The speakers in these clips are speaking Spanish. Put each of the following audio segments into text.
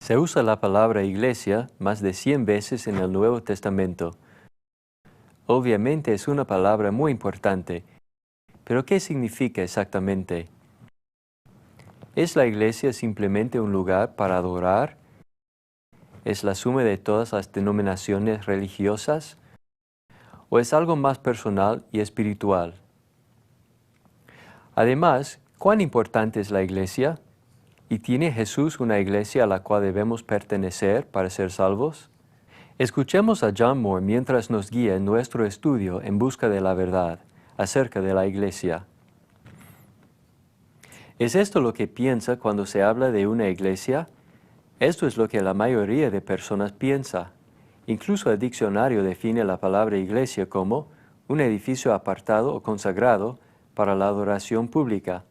Se usa la palabra iglesia más de 100 veces en el Nuevo Testamento. Obviamente es una palabra muy importante, pero ¿qué significa exactamente? ¿Es la iglesia simplemente un lugar para adorar? ¿Es la suma de todas las denominaciones religiosas? ¿O es algo más personal y espiritual? Además, ¿cuán importante es la iglesia? ¿Y tiene Jesús una iglesia a la cual debemos pertenecer para ser salvos? Escuchemos a John Moore mientras nos guía en nuestro estudio en busca de la verdad acerca de la iglesia. ¿Es esto lo que piensa cuando se habla de una iglesia? Esto es lo que la mayoría de personas piensa. Incluso el diccionario define la palabra iglesia como un edificio apartado o consagrado para la adoración pública.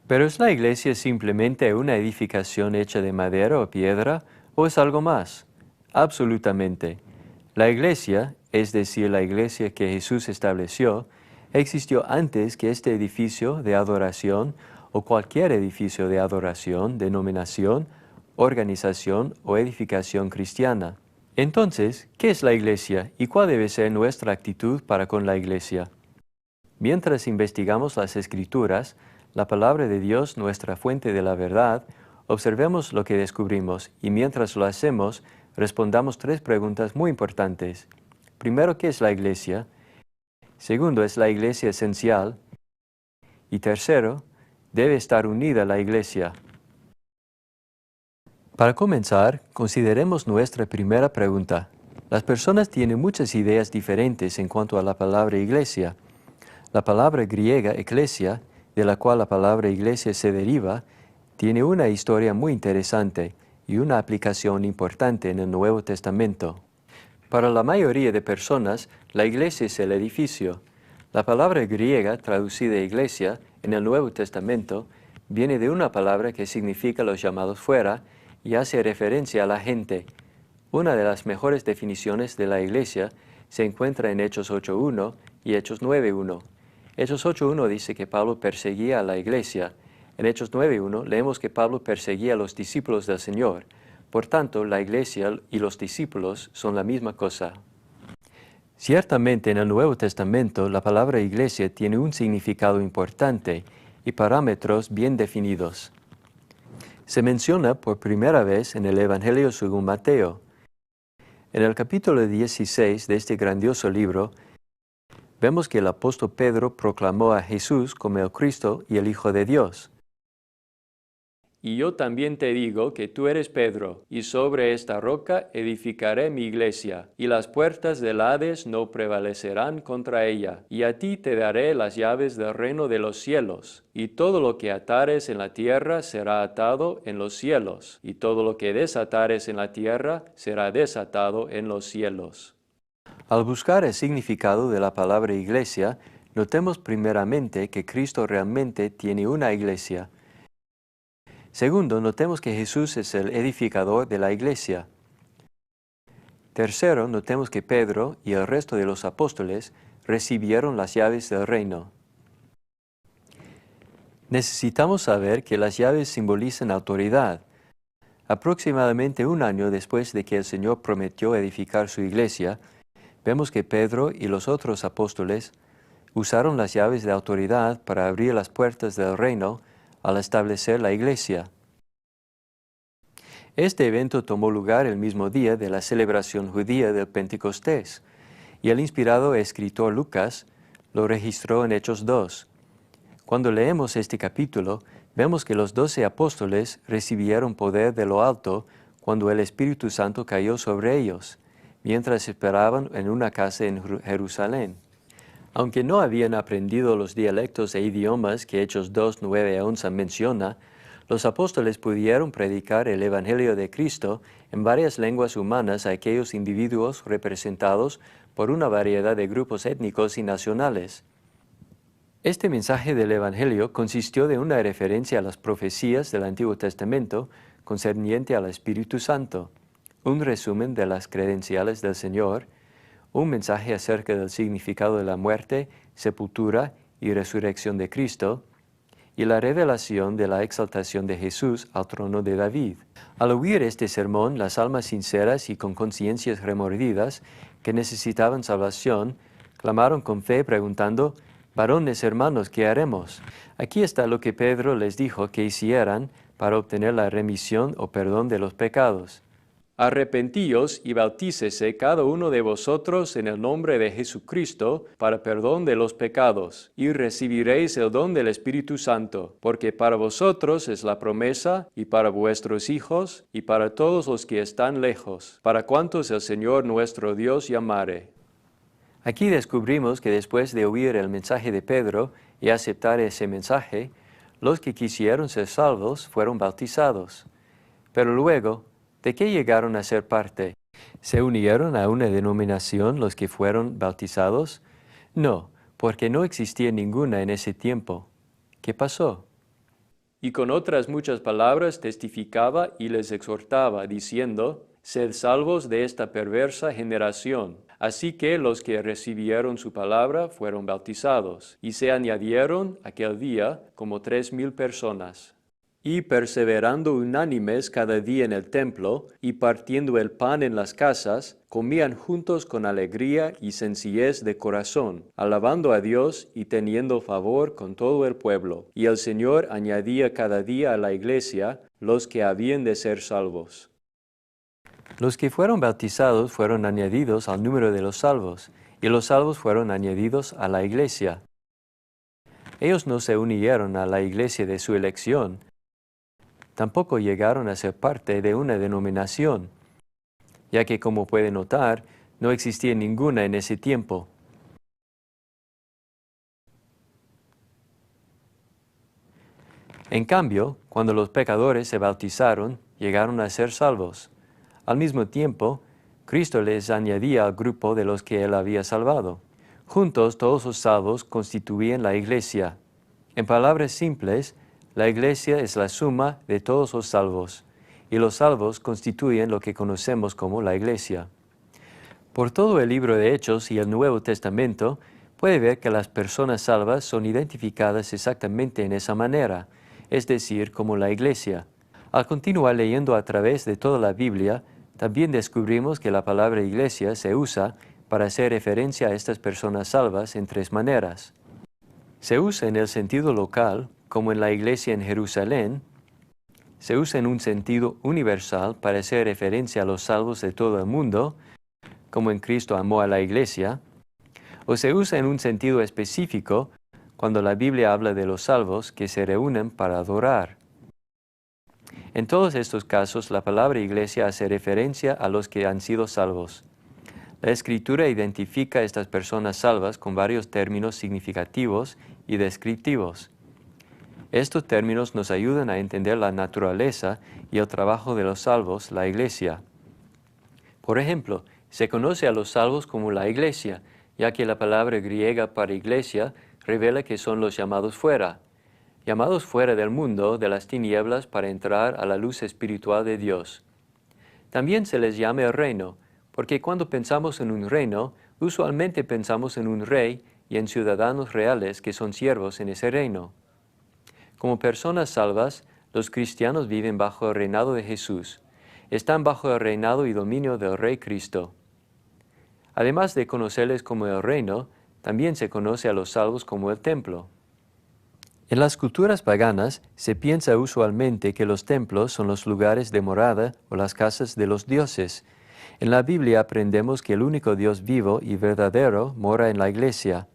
¿Pero es la iglesia simplemente una edificación hecha de madera o piedra, o es algo más? Absolutamente. La iglesia, es decir, la iglesia que Jesús estableció, existió antes que este edificio de adoración o cualquier edificio de adoración, denominación, organización o edificación cristiana. Entonces, ¿qué es la iglesia y cuál debe ser nuestra actitud para con la iglesia? Mientras investigamos las Escrituras, la palabra de Dios, nuestra fuente de la verdad, observemos lo que descubrimos y mientras lo hacemos, respondamos 3 preguntas muy importantes. Primero, ¿qué es la iglesia? Segundo, ¿es la iglesia esencial? Y tercero, ¿debe estar unida la iglesia? Para comenzar, consideremos nuestra primera pregunta. Las personas tienen muchas ideas diferentes en cuanto a la palabra iglesia. La palabra griega eclesia, de la cual la palabra iglesia se deriva, tiene una historia muy interesante y una aplicación importante en el Nuevo Testamento. Para la mayoría de personas, la iglesia es el edificio. La palabra griega traducida iglesia en el Nuevo Testamento viene de una palabra que significa los llamados fuera y hace referencia a la gente. Una de las mejores definiciones de la iglesia se encuentra en Hechos 8.1 y Hechos 9.1. Hechos 8.1 dice que Pablo perseguía a la iglesia. En Hechos 9.1 leemos que Pablo perseguía a los discípulos del Señor. Por tanto, la iglesia y los discípulos son la misma cosa. Ciertamente en el Nuevo Testamento la palabra iglesia tiene un significado importante y parámetros bien definidos. Se menciona por primera vez en el Evangelio según Mateo. En el capítulo 16 de este grandioso libro, vemos que el apóstol Pedro proclamó a Jesús como el Cristo y el Hijo de Dios. Y yo también te digo que tú eres Pedro, y sobre esta roca edificaré mi iglesia, y las puertas del Hades no prevalecerán contra ella. Y a ti te daré las llaves del reino de los cielos. Y todo lo que atares en la tierra será atado en los cielos, y todo lo que desatares en la tierra será desatado en los cielos. Al buscar el significado de la palabra iglesia, notemos primeramente que Cristo realmente tiene una iglesia. Segundo, notemos que Jesús es el edificador de la iglesia. Tercero, notemos que Pedro y el resto de los apóstoles recibieron las llaves del reino. Necesitamos saber que las llaves simbolizan autoridad. Aproximadamente un año después de que el Señor prometió edificar su iglesia, vemos que Pedro y los otros apóstoles usaron las llaves de autoridad para abrir las puertas del reino al establecer la iglesia. Este evento tomó lugar el mismo día de la celebración judía del Pentecostés, y el inspirado escritor Lucas lo registró en Hechos 2. Cuando leemos este capítulo, vemos que los 12 apóstoles recibieron poder de lo alto cuando el Espíritu Santo cayó sobre ellos, mientras esperaban en una casa en Jerusalén. Aunque no habían aprendido los dialectos e idiomas que Hechos 2, 9 a 11 menciona, los apóstoles pudieron predicar el Evangelio de Cristo en varias lenguas humanas a aquellos individuos representados por una variedad de grupos étnicos y nacionales. Este mensaje del Evangelio consistió de una referencia a las profecías del Antiguo Testamento concerniente al Espíritu Santo, un resumen de las credenciales del Señor, un mensaje acerca del significado de la muerte, sepultura y resurrección de Cristo, y la revelación de la exaltación de Jesús al trono de David. Al oír este sermón, las almas sinceras y con conciencias remordidas que necesitaban salvación, clamaron con fe preguntando: «Varones hermanos, ¿qué haremos?». Aquí está lo que Pedro les dijo que hicieran para obtener la remisión o perdón de los pecados. «Arrepentíos y bautícese cada uno de vosotros en el nombre de Jesucristo para perdón de los pecados, y recibiréis el don del Espíritu Santo, porque para vosotros es la promesa, y para vuestros hijos, y para todos los que están lejos, para cuantos el Señor nuestro Dios llamare». Aquí descubrimos que después de oír el mensaje de Pedro y aceptar ese mensaje, los que quisieron ser salvos fueron bautizados. Pero luego, ¿de qué llegaron a ser parte? ¿Se unieron a una denominación los que fueron bautizados? No, porque no existía ninguna en ese tiempo. ¿Qué pasó? Y con otras muchas palabras testificaba y les exhortaba, diciendo: «Sed salvos de esta perversa generación». Así que los que recibieron su palabra fueron bautizados, y se añadieron aquel día como 3,000 personas. Y perseverando unánimes cada día en el templo, y partiendo el pan en las casas, comían juntos con alegría y sencillez de corazón, alabando a Dios y teniendo favor con todo el pueblo. Y el Señor añadía cada día a la iglesia los que habían de ser salvos. Los que fueron bautizados fueron añadidos al número de los salvos, y los salvos fueron añadidos a la iglesia. Ellos no se unieron a la iglesia de su elección, tampoco llegaron a ser parte de una denominación, ya que, como puede notar, no existía ninguna en ese tiempo. En cambio, cuando los pecadores se bautizaron, llegaron a ser salvos. Al mismo tiempo, Cristo les añadía al grupo de los que Él había salvado. Juntos, todos los salvos constituían la iglesia. En palabras simples, la iglesia es la suma de todos los salvos, y los salvos constituyen lo que conocemos como la iglesia. Por todo el libro de Hechos y el Nuevo Testamento, puede ver que las personas salvas son identificadas exactamente en esa manera, es decir, como la iglesia. Al continuar leyendo a través de toda la Biblia, también descubrimos que la palabra iglesia se usa para hacer referencia a estas personas salvas en 3 maneras. Se usa en el sentido local, como en la iglesia en Jerusalén. Se usa en un sentido universal para hacer referencia a los salvos de todo el mundo, como en Cristo amó a la iglesia. O se usa en un sentido específico, cuando la Biblia habla de los salvos que se reúnen para adorar. En todos estos casos, la palabra iglesia hace referencia a los que han sido salvos. La Escritura identifica a estas personas salvas con varios términos significativos y descriptivos. Estos términos nos ayudan a entender la naturaleza y el trabajo de los salvos, la iglesia. Por ejemplo, se conoce a los salvos como la iglesia, ya que la palabra griega para iglesia revela que son los llamados fuera del mundo, de las tinieblas, para entrar a la luz espiritual de Dios. También se les llama el reino, porque cuando pensamos en un reino, usualmente pensamos en un rey y en ciudadanos reales que son siervos en ese reino. Como personas salvas, los cristianos viven bajo el reinado de Jesús. Están bajo el reinado y dominio del Rey Cristo. Además de conocerles como el reino, también se conoce a los salvos como el templo. En las culturas paganas se piensa usualmente que los templos son los lugares de morada o las casas de los dioses. En la Biblia aprendemos que el único Dios vivo y verdadero mora en la iglesia.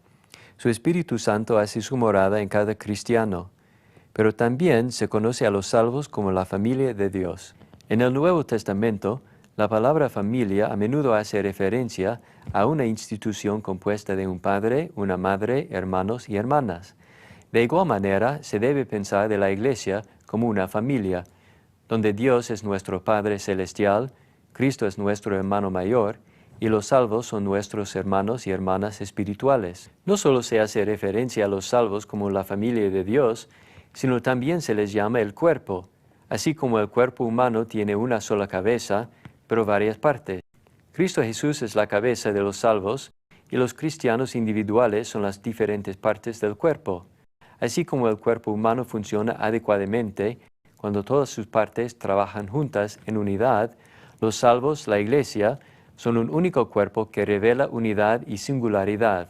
Su Espíritu Santo hace su morada en cada cristiano. Pero también se conoce a los salvos como la familia de Dios. En el Nuevo Testamento, la palabra familia a menudo hace referencia a una institución compuesta de un padre, una madre, hermanos y hermanas. De igual manera, se debe pensar de la iglesia como una familia, donde Dios es nuestro Padre Celestial, Cristo es nuestro hermano mayor, y los salvos son nuestros hermanos y hermanas espirituales. No solo se hace referencia a los salvos como la familia de Dios, sino también se les llama el cuerpo, así como el cuerpo humano tiene una sola cabeza, pero varias partes. Cristo Jesús es la cabeza de los salvos, y los cristianos individuales son las diferentes partes del cuerpo. así como el cuerpo humano funciona adecuadamente cuando todas sus partes trabajan juntas en unidad, los salvos, la Iglesia, son un único cuerpo que revela unidad y singularidad.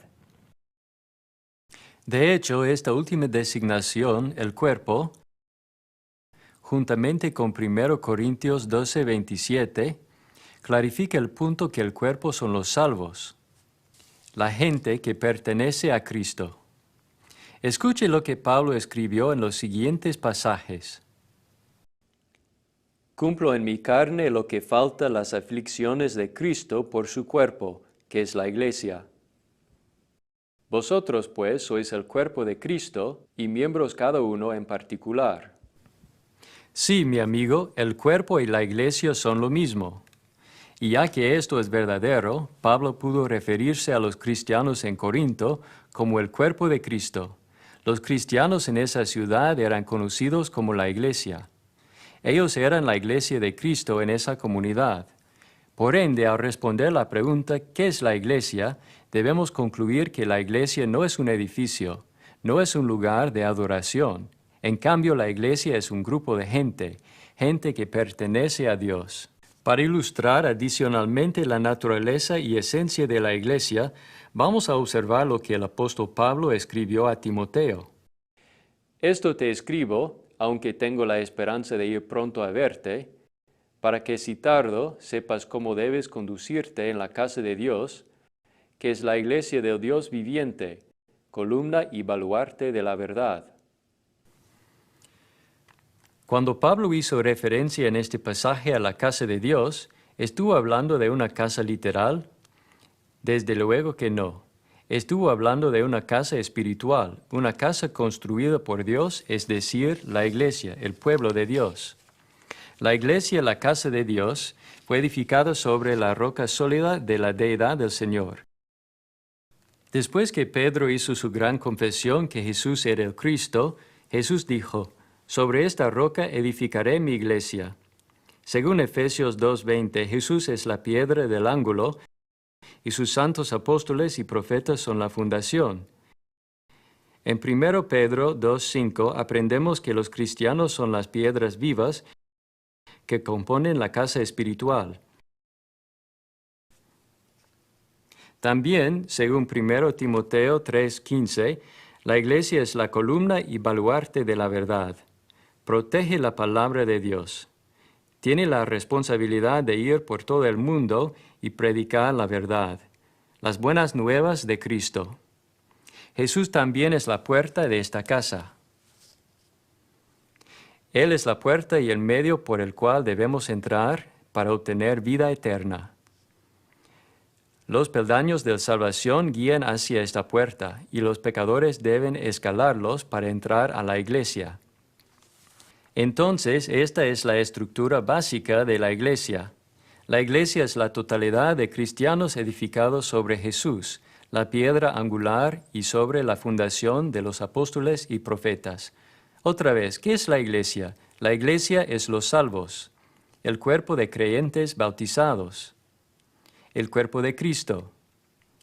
De hecho, esta última designación, el cuerpo, juntamente con 1 Corintios 12:27, clarifica el punto que el cuerpo son los salvos, la gente que pertenece a Cristo. Escuche lo que Pablo escribió en los siguientes pasajes. Cumplo en mi carne lo que falta las aflicciones de Cristo por su cuerpo, que es la Iglesia. Vosotros, pues, sois el cuerpo de Cristo y miembros cada uno en particular. Sí, mi amigo, el cuerpo y la Iglesia son lo mismo. Y ya que esto es verdadero, Pablo pudo referirse a los cristianos en Corinto como el cuerpo de Cristo. Los cristianos en esa ciudad eran conocidos como la Iglesia. Ellos eran la Iglesia de Cristo en esa comunidad. Por ende, al responder la pregunta ¿qué es la Iglesia?, debemos concluir que la Iglesia no es un edificio, no es un lugar de adoración. En cambio, la Iglesia es un grupo de gente que pertenece a Dios. Para ilustrar adicionalmente la naturaleza y esencia de la Iglesia, vamos a observar lo que el apóstol Pablo escribió a Timoteo. Esto te escribo, aunque tengo la esperanza de ir pronto a verte, para que si tardo sepas cómo debes conducirte en la casa de Dios, que es la Iglesia del Dios viviente, columna y baluarte de la verdad. Cuando Pablo hizo referencia en este pasaje a la casa de Dios, ¿estuvo hablando de una casa literal? Desde luego que no. Estuvo hablando de una casa espiritual, una casa construida por Dios, es decir, la Iglesia, el pueblo de Dios. La Iglesia, la casa de Dios, fue edificada sobre la roca sólida de la deidad del Señor. Después que Pedro hizo su gran confesión que Jesús era el Cristo, Jesús dijo, «Sobre esta roca edificaré mi iglesia». Según Efesios 2:20, Jesús es la piedra del ángulo y sus santos apóstoles y profetas son la fundación. En 1 Pedro 2:5 aprendemos que los cristianos son las piedras vivas que componen la casa espiritual. También, según 1 Timoteo 3:15, la iglesia es la columna y baluarte de la verdad. Protege la palabra de Dios. Tiene la responsabilidad de ir por todo el mundo y predicar la verdad, las buenas nuevas de Cristo. Jesús también es la puerta de esta casa. Él es la puerta y el medio por el cual debemos entrar para obtener vida eterna. Los peldaños de salvación guían hacia esta puerta y los pecadores deben escalarlos para entrar a la iglesia. Entonces, esta es la estructura básica de la iglesia. La iglesia es la totalidad de cristianos edificados sobre Jesús, la piedra angular y sobre la fundación de los apóstoles y profetas. Otra vez, ¿qué es la iglesia? La iglesia es los salvos, el cuerpo de creyentes bautizados, el cuerpo de Cristo,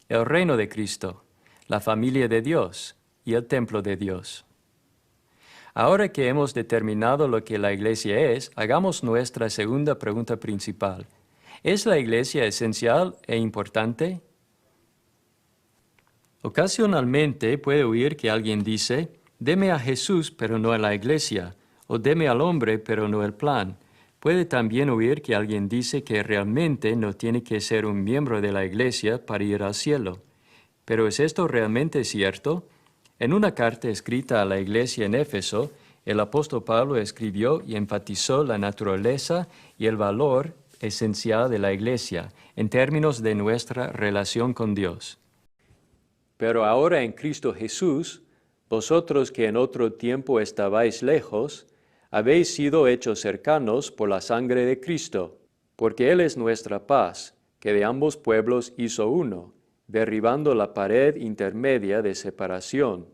el reino de Cristo, la familia de Dios y el templo de Dios. Ahora que hemos determinado lo que la iglesia es, hagamos nuestra segunda pregunta principal. ¿Es la iglesia esencial e importante? Ocasionalmente puede oír que alguien dice, «Deme a Jesús, pero no a la iglesia», o «Deme al hombre, pero no el plan». Puede también oír que alguien dice que realmente no tiene que ser un miembro de la iglesia para ir al cielo. ¿Pero es esto realmente cierto? En una carta escrita a la iglesia en Éfeso, el apóstol Pablo escribió y enfatizó la naturaleza y el valor esencial de la iglesia en términos de nuestra relación con Dios. Pero ahora en Cristo Jesús, vosotros que en otro tiempo estabais lejos, habéis sido hechos cercanos por la sangre de Cristo, porque Él es nuestra paz, que de ambos pueblos hizo uno, derribando la pared intermedia de separación,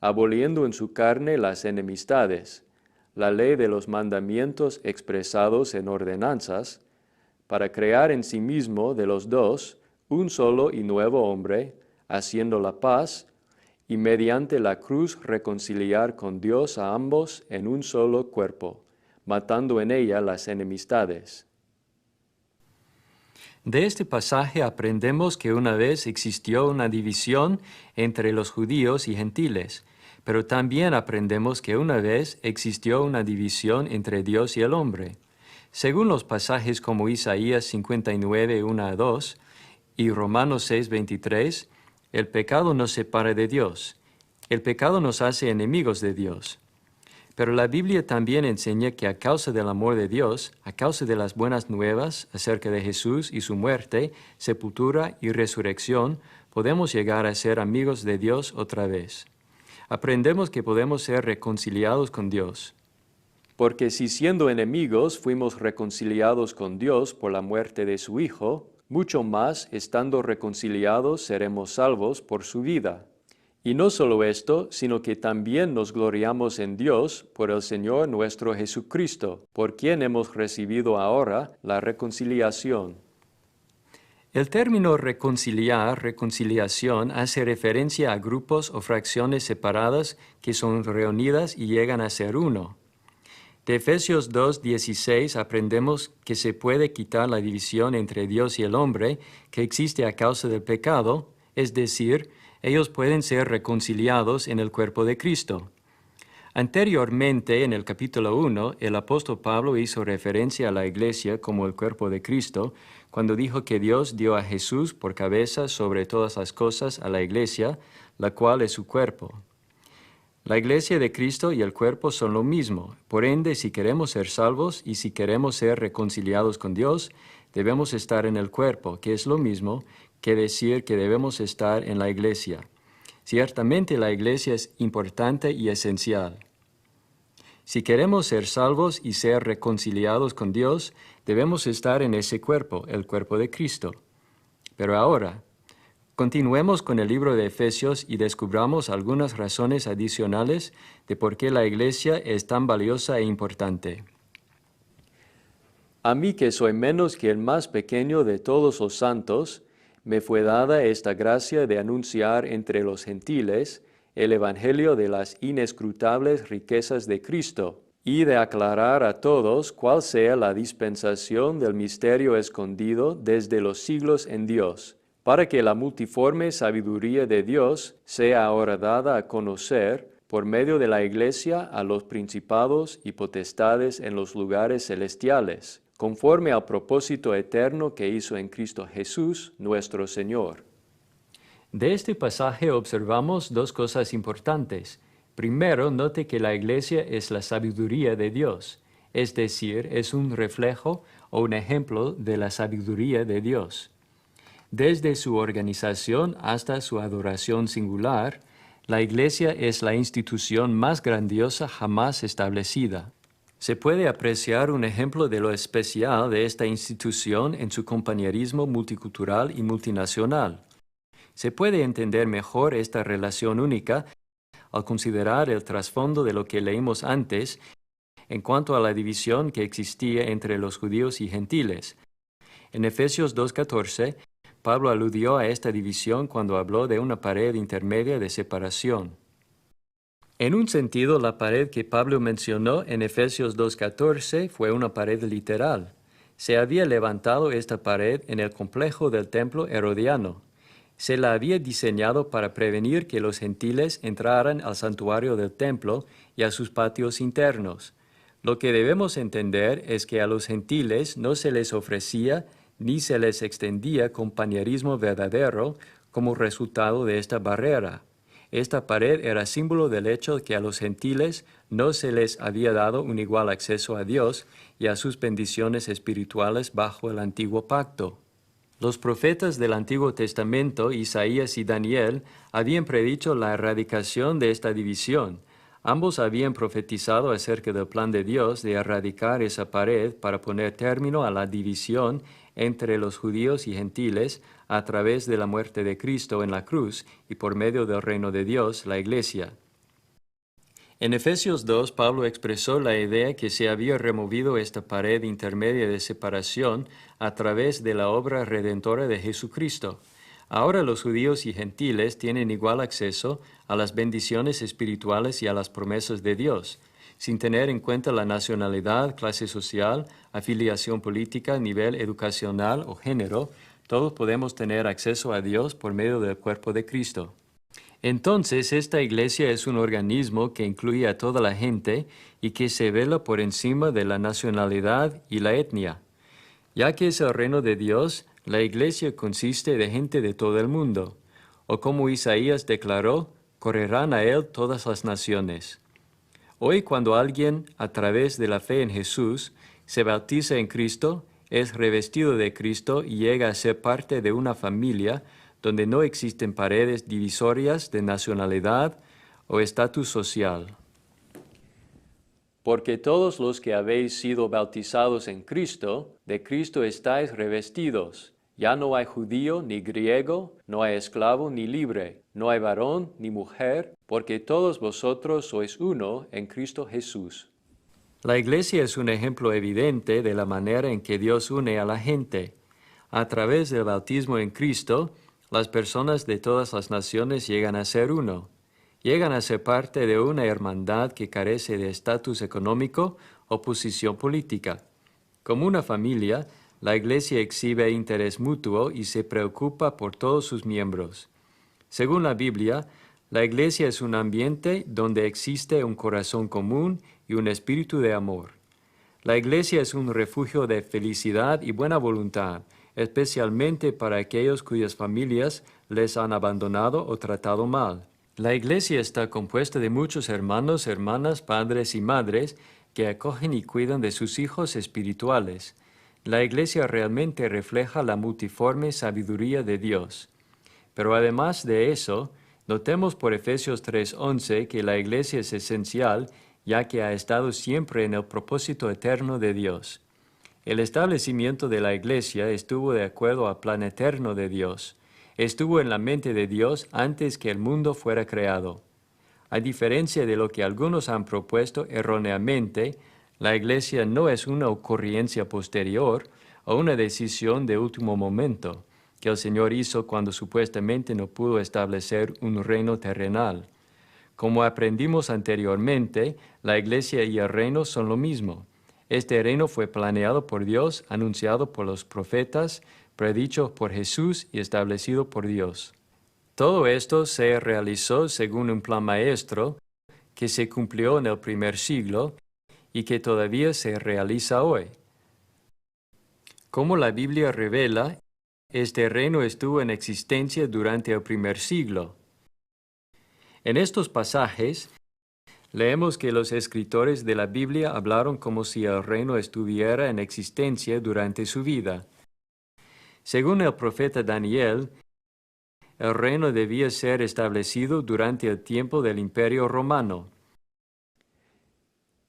aboliendo en su carne las enemistades, la ley de los mandamientos expresados en ordenanzas, para crear en sí mismo de los dos un solo y nuevo hombre, haciendo la paz, y mediante la cruz reconciliar con Dios a ambos en un solo cuerpo, matando en ella las enemistades. De este pasaje aprendemos que una vez existió una división entre los judíos y gentiles, pero también aprendemos que una vez existió una división entre Dios y el hombre. Según los pasajes como Isaías 59, 1 a 2 y Romanos 6, 23, el pecado nos separa de Dios. El pecado nos hace enemigos de Dios. Pero la Biblia también enseña que a causa del amor de Dios, a causa de las buenas nuevas acerca de Jesús y su muerte, sepultura y resurrección, podemos llegar a ser amigos de Dios otra vez. Aprendemos que podemos ser reconciliados con Dios. Porque si siendo enemigos fuimos reconciliados con Dios por la muerte de su Hijo, mucho más, estando reconciliados, seremos salvos por su vida. Y no solo esto, sino que también nos gloriamos en Dios por el Señor nuestro Jesucristo, por quien hemos recibido ahora la reconciliación. El término reconciliar, reconciliación, hace referencia a grupos o fracciones separadas que son reunidas y llegan a ser uno. De Efesios 2:16 aprendemos que se puede quitar la división entre Dios y el hombre que existe a causa del pecado, es decir, ellos pueden ser reconciliados en el cuerpo de Cristo. Anteriormente, en el capítulo 1, el apóstol Pablo hizo referencia a la iglesia como el cuerpo de Cristo, cuando dijo que Dios dio a Jesús por cabeza sobre todas las cosas a la iglesia, la cual es su cuerpo. La iglesia de Cristo y el cuerpo son lo mismo. Por ende, si queremos ser salvos y si queremos ser reconciliados con Dios, debemos estar en el cuerpo, que es lo mismo que decir que debemos estar en la iglesia. Ciertamente la iglesia es importante y esencial. Si queremos ser salvos y ser reconciliados con Dios, debemos estar en ese cuerpo, el cuerpo de Cristo. Pero ahora, continuemos con el libro de Efesios y descubramos algunas razones adicionales de por qué la iglesia es tan valiosa e importante. A mí, que soy menos que el más pequeño de todos los santos, me fue dada esta gracia de anunciar entre los gentiles el evangelio de las inescrutables riquezas de Cristo, y de aclarar a todos cuál sea la dispensación del misterio escondido desde los siglos en Dios, para que la multiforme sabiduría de Dios sea ahora dada a conocer por medio de la Iglesia a los principados y potestades en los lugares celestiales, conforme al propósito eterno que hizo en Cristo Jesús, nuestro Señor. De este pasaje observamos dos cosas importantes. Primero, note que la iglesia es la sabiduría de Dios, es decir, es un reflejo o un ejemplo de la sabiduría de Dios. Desde su organización hasta su adoración singular, la iglesia es la institución más grandiosa jamás establecida. Se puede apreciar un ejemplo de lo especial de esta institución en su compañerismo multicultural y multinacional. Se puede entender mejor esta relación única al considerar el trasfondo de lo que leímos antes en cuanto a la división que existía entre los judíos y gentiles. En Efesios 2:14, Pablo aludió a esta división cuando habló de una pared intermedia de separación. En un sentido, la pared que Pablo mencionó en Efesios 2:14 fue una pared literal. Se había levantado esta pared en el complejo del templo herodiano. Se la había diseñado para prevenir que los gentiles entraran al santuario del templo y a sus patios internos. Lo que debemos entender es que a los gentiles no se les ofrecía ni se les extendía compañerismo verdadero como resultado de esta barrera. Esta pared era símbolo del hecho de que a los gentiles no se les había dado un igual acceso a Dios y a sus bendiciones espirituales bajo el antiguo pacto. Los profetas del Antiguo Testamento, Isaías y Daniel, habían predicho la erradicación de esta división. Ambos habían profetizado acerca del plan de Dios de erradicar esa pared para poner término a la división entre los judíos y gentiles a través de la muerte de Cristo en la cruz y por medio del reino de Dios, la Iglesia. En Efesios 2, Pablo expresó la idea que se había removido esta pared intermedia de separación a través de la obra redentora de Jesucristo. Ahora los judíos y gentiles tienen igual acceso a las bendiciones espirituales y a las promesas de Dios, sin tener en cuenta la nacionalidad, clase social, afiliación política, nivel educacional o género. Todos podemos tener acceso a Dios por medio del cuerpo de Cristo. Entonces, esta iglesia es un organismo que incluye a toda la gente y que se vela por encima de la nacionalidad y la etnia. Ya que es el reino de Dios, la iglesia consiste de gente de todo el mundo. O como Isaías declaró, correrán a él todas las naciones. Hoy, cuando alguien, a través de la fe en Jesús, se bautiza en Cristo, es revestido de Cristo y llega a ser parte de una familia donde no existen paredes divisorias de nacionalidad o estatus social. Porque todos los que habéis sido bautizados en Cristo, de Cristo estáis revestidos. Ya no hay judío ni griego, no hay esclavo ni libre, no hay varón ni mujer, porque todos vosotros sois uno en Cristo Jesús. La iglesia es un ejemplo evidente de la manera en que Dios une a la gente. A través del bautismo en Cristo, las personas de todas las naciones llegan a ser uno. Llegan a ser parte de una hermandad que carece de estatus económico o posición política. Como una familia, la iglesia exhibe interés mutuo y se preocupa por todos sus miembros. Según la Biblia, la iglesia es un ambiente donde existe un corazón común y un espíritu de amor. La iglesia es un refugio de felicidad y buena voluntad, especialmente para aquellos cuyas familias les han abandonado o tratado mal. La iglesia está compuesta de muchos hermanos, hermanas, padres y madres que acogen y cuidan de sus hijos espirituales. La iglesia realmente refleja la multiforme sabiduría de Dios. Pero además de eso, notemos por Efesios 3:11 que la iglesia es esencial, ya que ha estado siempre en el propósito eterno de Dios. El establecimiento de la iglesia estuvo de acuerdo al plan eterno de Dios. Estuvo en la mente de Dios antes que el mundo fuera creado. A diferencia de lo que algunos han propuesto erróneamente, la iglesia no es una ocurrencia posterior o una decisión de último momento que el Señor hizo cuando supuestamente no pudo establecer un reino terrenal. Como aprendimos anteriormente, la iglesia y el reino son lo mismo. Este reino fue planeado por Dios, anunciado por los profetas, predicho por Jesús y establecido por Dios. Todo esto se realizó según un plan maestro que se cumplió en el primer siglo y que todavía se realiza hoy. Como la Biblia revela, este reino estuvo en existencia durante el primer siglo. En estos pasajes, leemos que los escritores de la Biblia hablaron como si el reino estuviera en existencia durante su vida. Según el profeta Daniel, el reino debía ser establecido durante el tiempo del Imperio Romano.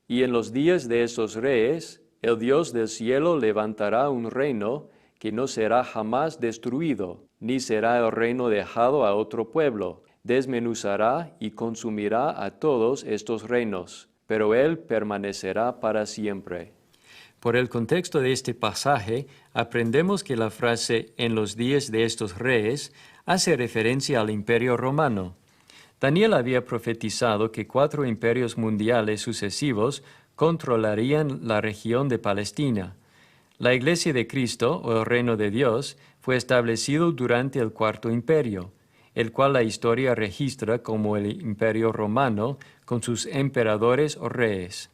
Y en los días de esos reyes, el Dios del cielo levantará un reino que no será jamás destruido, ni será el reino dejado a otro pueblo. Desmenuzará y consumirá a todos estos reinos, pero él permanecerá para siempre. Por el contexto de este pasaje, aprendemos que la frase «en los días de estos reyes» hace referencia al Imperio Romano. Daniel había profetizado que 4 imperios mundiales sucesivos controlarían la región de Palestina. La Iglesia de Cristo, o el Reino de Dios, fue establecido durante el Cuarto Imperio, el cual la historia registra como el Imperio Romano con sus emperadores o reyes.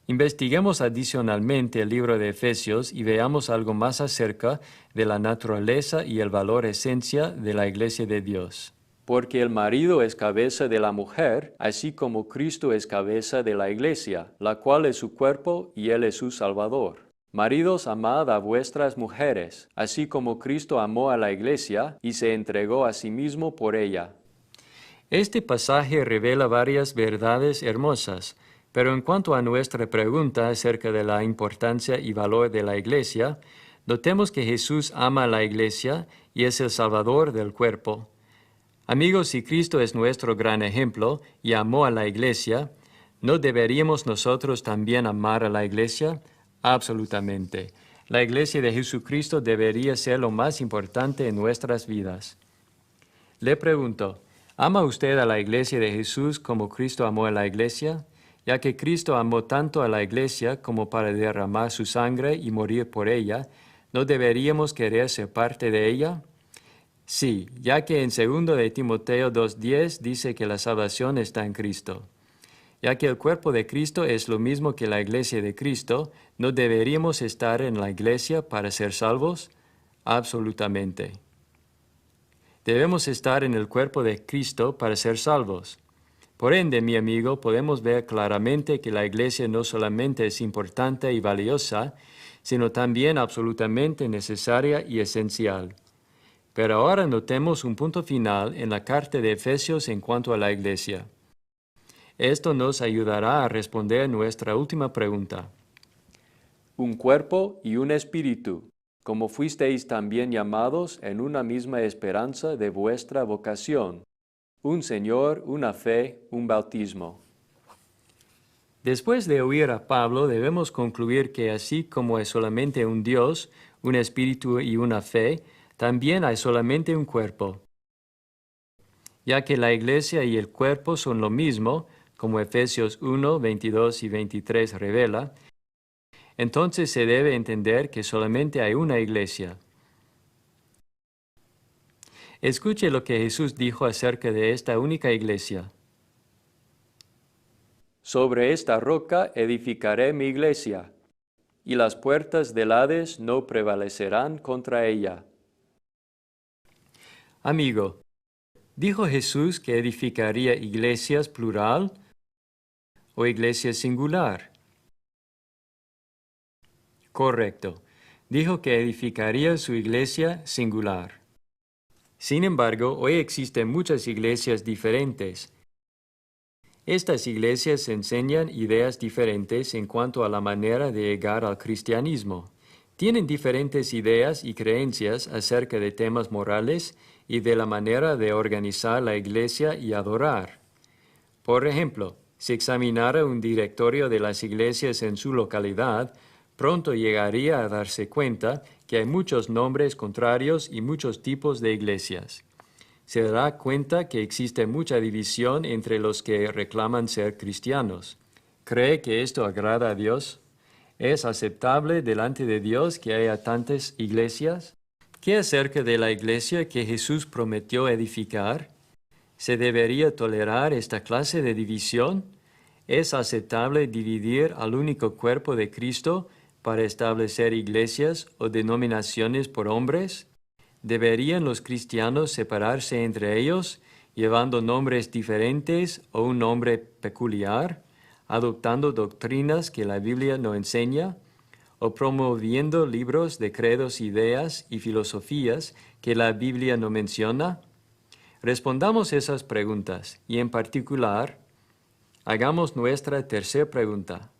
Investiguemos adicionalmente el libro de Efesios y veamos algo más acerca de la naturaleza y el valor esencia de la Iglesia de Dios. Porque el marido es cabeza de la mujer, así como Cristo es cabeza de la Iglesia, la cual es su cuerpo y Él es su Salvador. Maridos, amad a vuestras mujeres, así como Cristo amó a la Iglesia y se entregó a sí mismo por ella. Este pasaje revela varias verdades hermosas, pero en cuanto a nuestra pregunta acerca de la importancia y valor de la Iglesia, notemos que Jesús ama a la Iglesia y es el Salvador del cuerpo. Amigos, si Cristo es nuestro gran ejemplo y amó a la Iglesia, ¿no deberíamos nosotros también amar a la Iglesia? Absolutamente. La Iglesia de Jesucristo debería ser lo más importante en nuestras vidas. Le pregunto, ¿ama usted a la iglesia de Jesús como Cristo amó a la iglesia? Ya que Cristo amó tanto a la iglesia como para derramar su sangre y morir por ella, ¿no deberíamos querer ser parte de ella? Sí, ya que en 2 de Timoteo 2:10 dice que la salvación está en Cristo. Ya que el cuerpo de Cristo es lo mismo que la iglesia de Cristo, ¿no deberíamos estar en la iglesia para ser salvos? Absolutamente. Debemos estar en el cuerpo de Cristo para ser salvos. Por ende, mi amigo, podemos ver claramente que la iglesia no solamente es importante y valiosa, sino también absolutamente necesaria y esencial. Pero ahora notemos un punto final en la carta de Efesios en cuanto a la iglesia. Esto nos ayudará a responder nuestra última pregunta. Un cuerpo y un espíritu, como fuisteis también llamados en una misma esperanza de vuestra vocación. Un Señor, una fe, un bautismo. Después de oír a Pablo, debemos concluir que así como hay solamente un Dios, un espíritu y una fe, también hay solamente un cuerpo. Ya que la iglesia y el cuerpo son lo mismo, como Efesios 1, 22 y 23 revela, entonces se debe entender que solamente hay una iglesia. Escuche lo que Jesús dijo acerca de esta única iglesia. Sobre esta roca edificaré mi iglesia, y las puertas del Hades no prevalecerán contra ella. Amigo, ¿dijo Jesús que edificaría iglesias plural o iglesia singular? Correcto. Dijo que edificaría su iglesia singular. Sin embargo, hoy existen muchas iglesias diferentes. Estas iglesias enseñan ideas diferentes en cuanto a la manera de llegar al cristianismo. Tienen diferentes ideas y creencias acerca de temas morales y de la manera de organizar la iglesia y adorar. Por ejemplo, si examinara un directorio de las iglesias en su localidad, pronto llegaría a darse cuenta que hay muchos nombres contrarios y muchos tipos de iglesias. Se dará cuenta que existe mucha división entre los que reclaman ser cristianos. ¿Cree que esto agrada a Dios? ¿Es aceptable delante de Dios que haya tantas iglesias? ¿Qué acerca de la iglesia que Jesús prometió edificar? ¿Se debería tolerar esta clase de división? ¿Es aceptable dividir al único cuerpo de Cristo para establecer iglesias o denominaciones por hombres? ¿Deberían los cristianos separarse entre ellos, llevando nombres diferentes o un nombre peculiar, adoptando doctrinas que la Biblia no enseña, o promoviendo libros de credos, ideas y filosofías que la Biblia no menciona? Respondamos esas preguntas y en particular, hagamos nuestra tercera pregunta.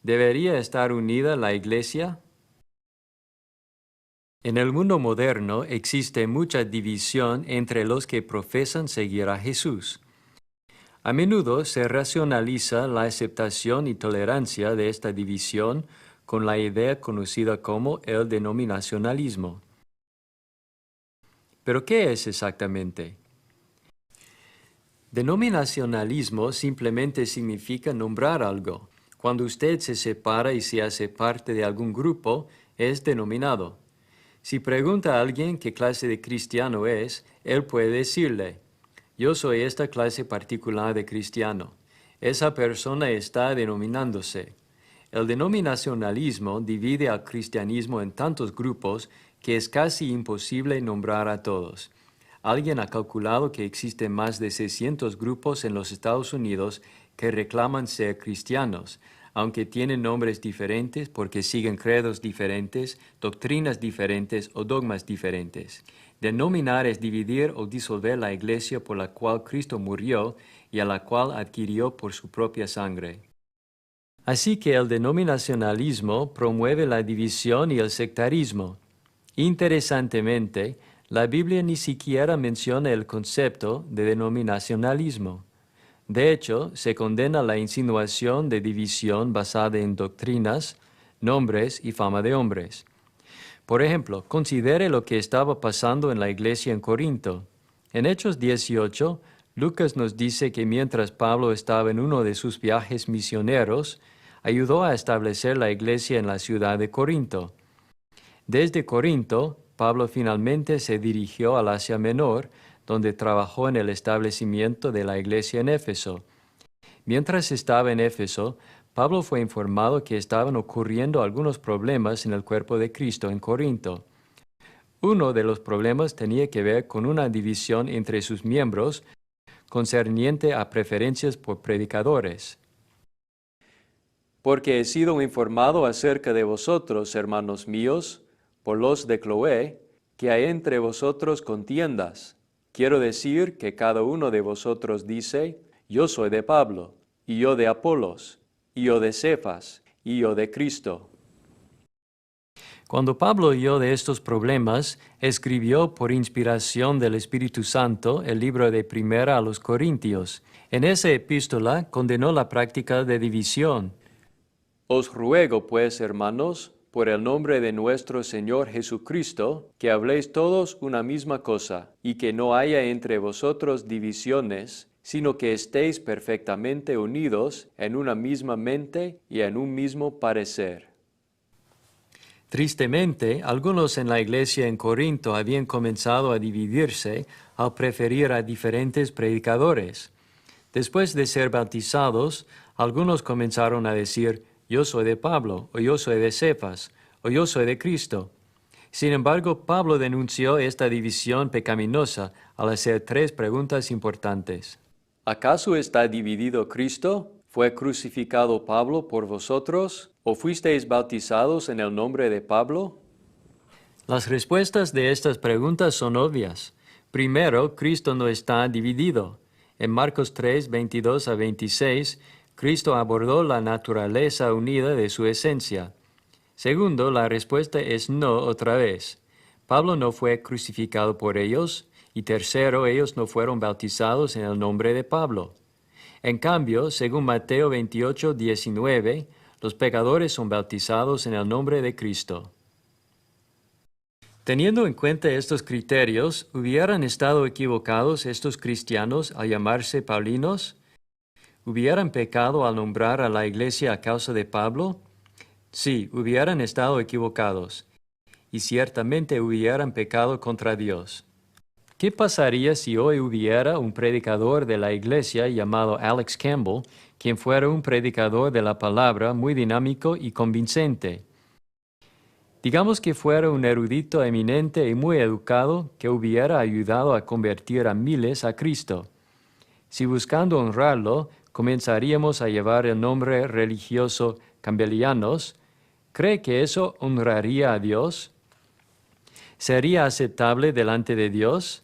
¿Debería estar unida la iglesia? En el mundo moderno existe mucha división entre los que profesan seguir a Jesús. A menudo se racionaliza la aceptación y tolerancia de esta división con la idea conocida como el denominacionalismo. ¿Pero qué es exactamente? Denominacionalismo simplemente significa nombrar algo. Cuando usted se separa y se hace parte de algún grupo, es denominado. Si pregunta a alguien qué clase de cristiano es, él puede decirle, yo soy esta clase particular de cristiano. Esa persona está denominándose. El denominacionalismo divide al cristianismo en tantos grupos que es casi imposible nombrar a todos. Alguien ha calculado que existen más de 600 grupos en los Estados Unidos que reclaman ser cristianos, aunque tienen nombres diferentes porque siguen credos diferentes, doctrinas diferentes o dogmas diferentes. Denominar es dividir o disolver la iglesia por la cual Cristo murió y a la cual adquirió por su propia sangre. Así que el denominacionalismo promueve la división y el sectarismo. Interesantemente, la Biblia ni siquiera menciona el concepto de denominacionalismo. De hecho, se condena la insinuación de división basada en doctrinas, nombres y fama de hombres. Por ejemplo, considere lo que estaba pasando en la iglesia en Corinto. En Hechos 18, Lucas nos dice que mientras Pablo estaba en uno de sus viajes misioneros, ayudó a establecer la iglesia en la ciudad de Corinto. Desde Corinto, Pablo finalmente se dirigió al Asia Menor, donde trabajó en el establecimiento de la iglesia en Éfeso. Mientras estaba en Éfeso, Pablo fue informado que estaban ocurriendo algunos problemas en el cuerpo de Cristo en Corinto. Uno de los problemas tenía que ver con una división entre sus miembros concerniente a preferencias por predicadores. Porque he sido informado acerca de vosotros, hermanos míos, por los de Cloé, que hay entre vosotros contiendas. Quiero decir que cada uno de vosotros dice, yo soy de Pablo, y yo de Apolos, y yo de Cefas, y yo de Cristo. Cuando Pablo oyó de estos problemas, escribió por inspiración del Espíritu Santo el libro de Primera a los Corintios. En esa epístola condenó la práctica de división. Os ruego, pues, hermanos, por el nombre de nuestro Señor Jesucristo, que habléis todos una misma cosa, y que no haya entre vosotros divisiones, sino que estéis perfectamente unidos en una misma mente y en un mismo parecer. Tristemente, algunos en la iglesia en Corinto habían comenzado a dividirse al preferir a diferentes predicadores. Después de ser bautizados, algunos comenzaron a decir, yo soy de Pablo, o yo soy de Cefas, o yo soy de Cristo. Sin embargo, Pablo denunció esta división pecaminosa al hacer 3 preguntas importantes. ¿Acaso está dividido Cristo? ¿Fue crucificado Pablo por vosotros? ¿O fuisteis bautizados en el nombre de Pablo? Las respuestas de estas preguntas son obvias. Primero, Cristo no está dividido. En Marcos 3, 22 a 26, Cristo abordó la naturaleza unida de su esencia. Segundo, la respuesta es no otra vez. Pablo no fue crucificado por ellos. Y tercero, ellos no fueron bautizados en el nombre de Pablo. En cambio, según Mateo 28, 19, los pecadores son bautizados en el nombre de Cristo. Teniendo en cuenta estos criterios, ¿hubieran estado equivocados estos cristianos al llamarse paulinos? ¿Hubieran pecado al nombrar a la iglesia a causa de Pablo? Sí, hubieran estado equivocados, y ciertamente hubieran pecado contra Dios. ¿Qué pasaría si hoy hubiera un predicador de la iglesia llamado Alex Campbell, quien fuera un predicador de la palabra muy dinámico y convincente? Digamos que fuera un erudito eminente y muy educado que hubiera ayudado a convertir a miles a Cristo. Si buscando honrarlo, comenzaríamos a llevar el nombre religioso Campbellianos, ¿cree que eso honraría a Dios? ¿Sería aceptable delante de Dios?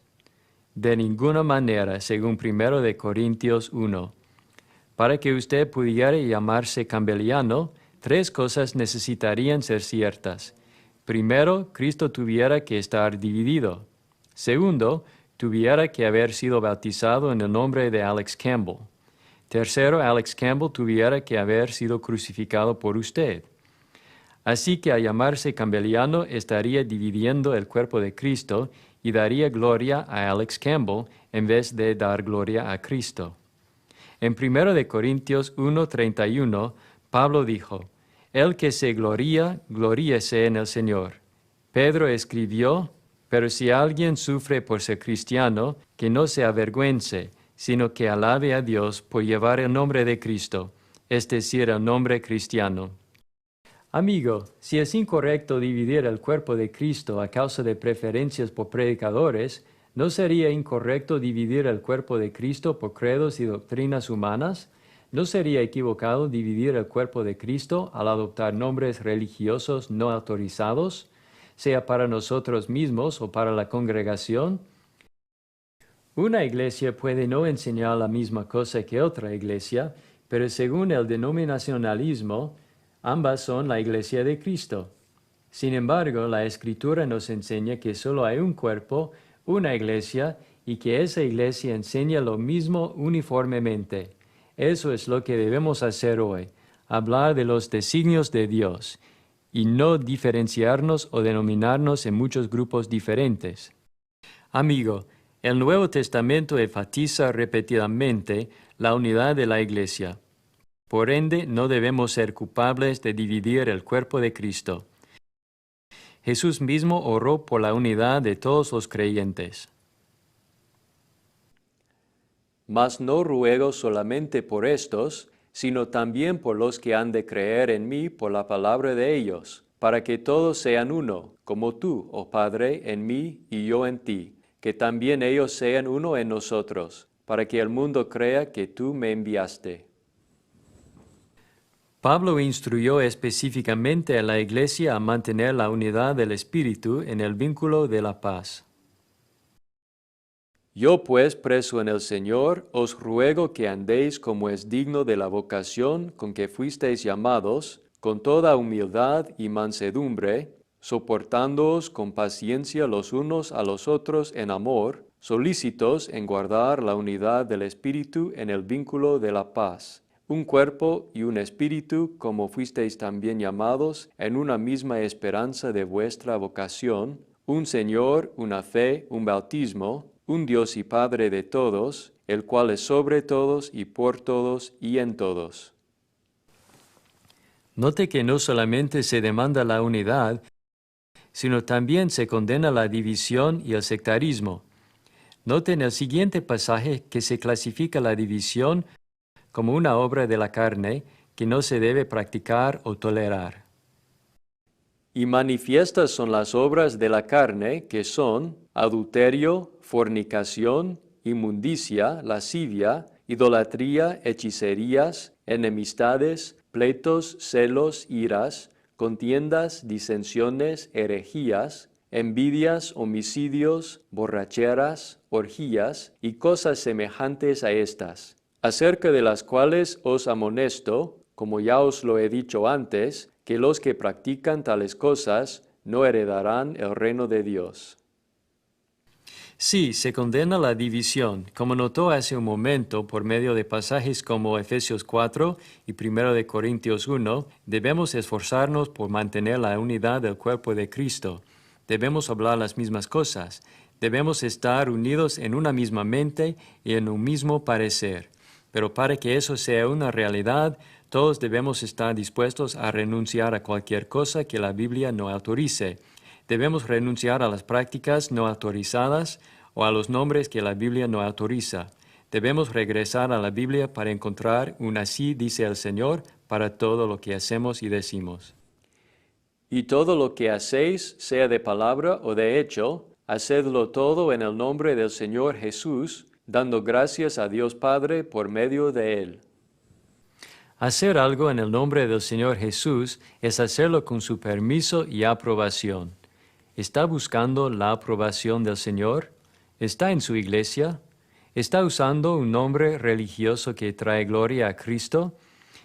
De ninguna manera, según 1 de Corintios 1. Para que usted pudiera llamarse campbelliano, 3 cosas necesitarían ser ciertas. Primero, Cristo tuviera que estar dividido. Segundo, tuviera que haber sido bautizado en el nombre de Alex Campbell. Tercero, Alex Campbell tuviera que haber sido crucificado por usted. Así que al llamarse campbelliano estaría dividiendo el cuerpo de Cristo y daría gloria a Alex Campbell en vez de dar gloria a Cristo. En 1 de Corintios 1:31, Pablo dijo, el que se gloría, gloríese en el Señor. Pedro escribió, pero si alguien sufre por ser cristiano, que no se avergüence, sino que alabe a Dios por llevar el nombre de Cristo, es decir, el nombre cristiano. Amigo, si es incorrecto dividir el cuerpo de Cristo a causa de preferencias por predicadores, ¿no sería incorrecto dividir el cuerpo de Cristo por credos y doctrinas humanas? ¿No sería equivocado dividir el cuerpo de Cristo al adoptar nombres religiosos no autorizados, sea para nosotros mismos o para la congregación? Una iglesia puede no enseñar la misma cosa que otra iglesia, pero según el denominacionalismo, ambas son la iglesia de Cristo. Sin embargo, la Escritura nos enseña que solo hay un cuerpo, una iglesia, y que esa iglesia enseña lo mismo uniformemente. Eso es lo que debemos hacer hoy, hablar de los designios de Dios. y no diferenciarnos o denominarnos en muchos grupos diferentes. Amigo, el Nuevo Testamento enfatiza repetidamente la unidad de la Iglesia. Por ende, no debemos ser culpables de dividir el cuerpo de Cristo. Jesús mismo oró por la unidad de todos los creyentes. Mas no ruego solamente por estos, sino también por los que han de creer en mí por la palabra de ellos, para que todos sean uno, como tú, oh Padre, en mí y yo en ti, que también ellos sean uno en nosotros, para que el mundo crea que tú me enviaste. Pablo instruyó específicamente a la Iglesia a mantener la unidad del Espíritu en el vínculo de la paz. Yo pues, preso en el Señor, os ruego que andéis como es digno de la vocación con que fuisteis llamados, con toda humildad y mansedumbre, soportándoos con paciencia los unos a los otros en amor, solícitos en guardar la unidad del Espíritu en el vínculo de la paz. Un cuerpo y un espíritu, como fuisteis también llamados, en una misma esperanza de vuestra vocación, un Señor, una fe, un bautismo, un Dios y Padre de todos, el cual es sobre todos y por todos y en todos. Note que no solamente se demanda la unidad, sino también se condena la división y el sectarismo. Note en el siguiente pasaje que se clasifica la división como una obra de la carne que no se debe practicar o tolerar. Y manifiestas son las obras de la carne, que son adulterio, fornicación, inmundicia, lascivia, idolatría, hechicerías, enemistades, pleitos, celos, iras, contiendas, disensiones, herejías, envidias, homicidios, borracheras, orgías y cosas semejantes a estas, acerca de las cuales os amonesto, como ya os lo he dicho antes, que los que practican tales cosas no heredarán el reino de Dios. Sí, se condena la división, como notó hace un momento por medio de pasajes como Efesios 4 y 1 de Corintios 1, debemos esforzarnos por mantener la unidad del cuerpo de Cristo. Debemos hablar las mismas cosas. Debemos estar unidos en una misma mente y en un mismo parecer. Pero para que eso sea una realidad, todos debemos estar dispuestos a renunciar a cualquier cosa que la Biblia no autorice. Debemos renunciar a las prácticas no autorizadas o a los nombres que la Biblia no autoriza. Debemos regresar a la Biblia para encontrar un así dice el Señor para todo lo que hacemos y decimos. Y todo lo que hacéis, sea de palabra o de hecho, hacedlo todo en el nombre del Señor Jesús, dando gracias a Dios Padre por medio de Él. Hacer algo en el nombre del Señor Jesús es hacerlo con su permiso y aprobación. ¿Está buscando la aprobación del Señor? ¿Está en su iglesia? ¿Está usando un nombre religioso que trae gloria a Cristo?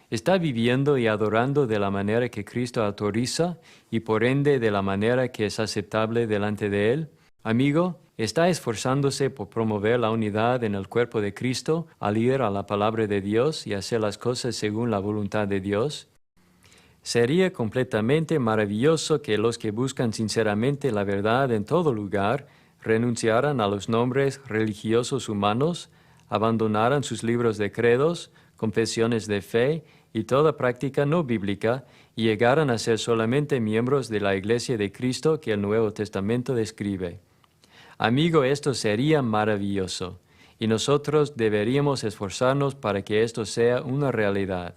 ¿Está viviendo y adorando de la manera que Cristo autoriza y por ende de la manera que es aceptable delante de Él? Amigo, ¿está esforzándose por promover la unidad en el cuerpo de Cristo al ir a la palabra de Dios y hacer las cosas según la voluntad de Dios? Sería completamente maravilloso que los que buscan sinceramente la verdad en todo lugar renunciaran a los nombres religiosos humanos, abandonaran sus libros de credos, confesiones de fe y toda práctica no bíblica y llegaran a ser solamente miembros de la Iglesia de Cristo que el Nuevo Testamento describe. Amigo, esto sería maravilloso, y nosotros deberíamos esforzarnos para que esto sea una realidad.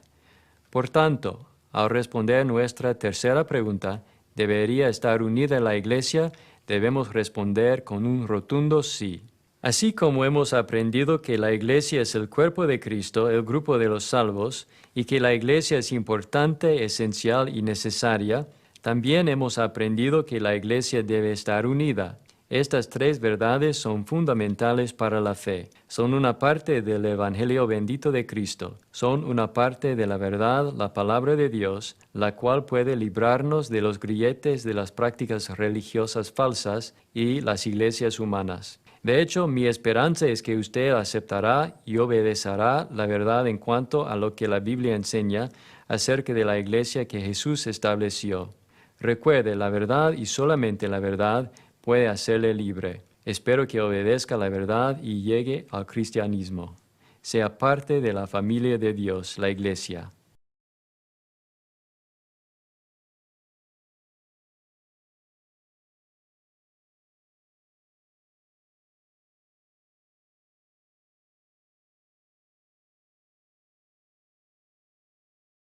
Por tanto, al responder nuestra tercera pregunta, ¿debería estar unida la Iglesia? Debemos responder con un rotundo sí. Así como hemos aprendido que la Iglesia es el cuerpo de Cristo, el grupo de los salvos, y que la Iglesia es importante, esencial y necesaria, también hemos aprendido que la Iglesia debe estar unida. Estas tres verdades son fundamentales para la fe. Son una parte del Evangelio bendito de Cristo. Son una parte de la verdad, la palabra de Dios, la cual puede librarnos de los grilletes de las prácticas religiosas falsas y las iglesias humanas. De hecho, mi esperanza es que usted aceptará y obedecerá la verdad en cuanto a lo que la Biblia enseña acerca de la iglesia que Jesús estableció. Recuerde, la verdad y solamente la verdad puede hacerle libre. Espero que obedezca la verdad y llegue al cristianismo. Sea parte de la familia de Dios, la Iglesia.